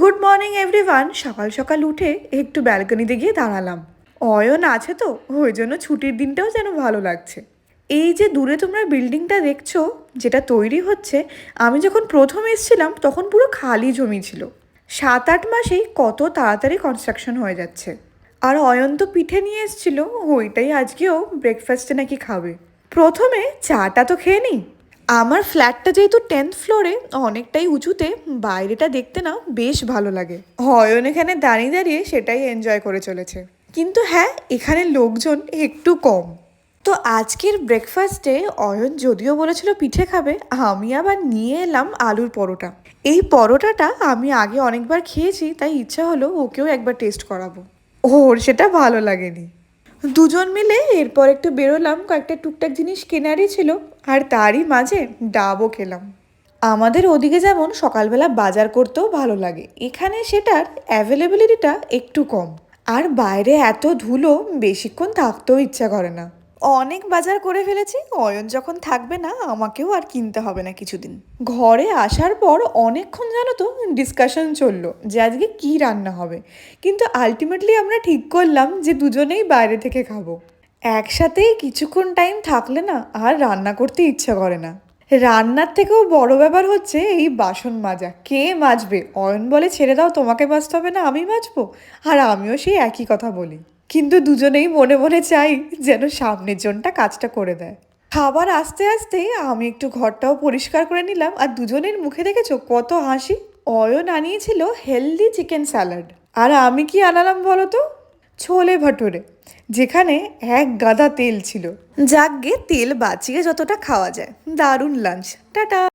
Good morning everyone. সকাল সকাল উঠে একটু ব্যালকনিতে গিয়ে দাঁড়ালাম। অয়ন আছে তো, ওই জন্য ছুটির দিনটাও যেন ভালো লাগছে। এই যে দূরে তোমরা বিল্ডিংটা দেখছো, যেটা তৈরি হচ্ছে, আমি যখন প্রথম এসেছিলাম তখন পুরো খালি জমি ছিল। 7-8 মাসেই কত তাড়াতাড়ি কনস্ট্রাকশন হয়ে যাচ্ছে। আর অয়ন তো পিঠে নিয়ে এসেছিল, ওইটাই আজকেও ব্রেকফাস্টে নাকি খাবে। প্রথমে চাটা তো খেয়ে নিই। আমার ফ্ল্যাটটা যেহেতু 10th ফ্লোরে, অনেকটাই উঁচুতে, বাইরেটা দেখতে না বেশ ভালো লাগে। অয়ন এখানে দাঁড়িয়ে দাঁড়িয়ে সেটাই এনজয় করে চলেছে। কিন্তু হ্যাঁ, এখানে লোকজন একটু কম। তো আজকের ব্রেকফাস্টে অয়ন যদিও বলেছিল পিঠে খাবে, আমি আবার নিয়ে এলাম আলুর পরোটা। এই পরোটাটা আমি আগে অনেকবার খেয়েছি, তাই ইচ্ছা হলো ওকেও একবার টেস্ট করাবো। ওর সেটা ভালো লাগেনি। দুজন মিলে এরপর একটু বেরোলাম, কয়েকটা টুকটাক জিনিস কেনারই ছিল, আর তারই মাঝে ডাবও খেলাম। আমাদের ওদিকে যেমন সকালবেলা বাজার করতেও ভালো লাগে, এখানে সেটার অ্যাভেলেবিলিটিটা একটু কম। আর বাইরে এত ধুলো, বেশিক্ষণ থাকতেও ইচ্ছা করে না। অনেক বাজার করে ফেলেছি, অয়ন যখন থাকবে না আমাকেও আর কিনতে হবে না কিছুদিন। ঘরে আসার পর অনেকক্ষণ জানো তো ডিসকাশন চললো যে আজকে কি রান্না হবে, কিন্তু আলটিমেটলি আমরা ঠিক করলাম যে দুজনেই বাইরে থেকে খাবো। একসাথেই কিছুক্ষণ টাইম থাকলে না আর রান্না করতে ইচ্ছা করে না। রান্নার থেকেও বড় ব্যাপার হচ্ছে এই বাসন মাজা। কে মাজবে? অয়ন বলে ছেড়ে দাও, তোমাকে মাজতে হবে না, আমি মাজবো। আর আমিও সেই একই কথা বলি, কিন্তু দুজনেই মনে মনে চাই যেন সামনের জনটা কাজটা করে দেয়। খাবার আস্তে আস্তে আমি একটু ঘরটাও পরিষ্কার করে নিলাম, আর দুজনের মুখে দেখেছো কত হাসি। অয়ন আনিয়েছিল হেলদি চিকেন স্যালাড, আর আমি কি আনালাম বলো তো? ছোলে ভাটুরে, যেখানে এক গাদা তেল ছিল। যাকগে, তেল বাঁচিয়ে যতটা খাওয়া যায়। দারুণ লাঞ্চ। টাটা।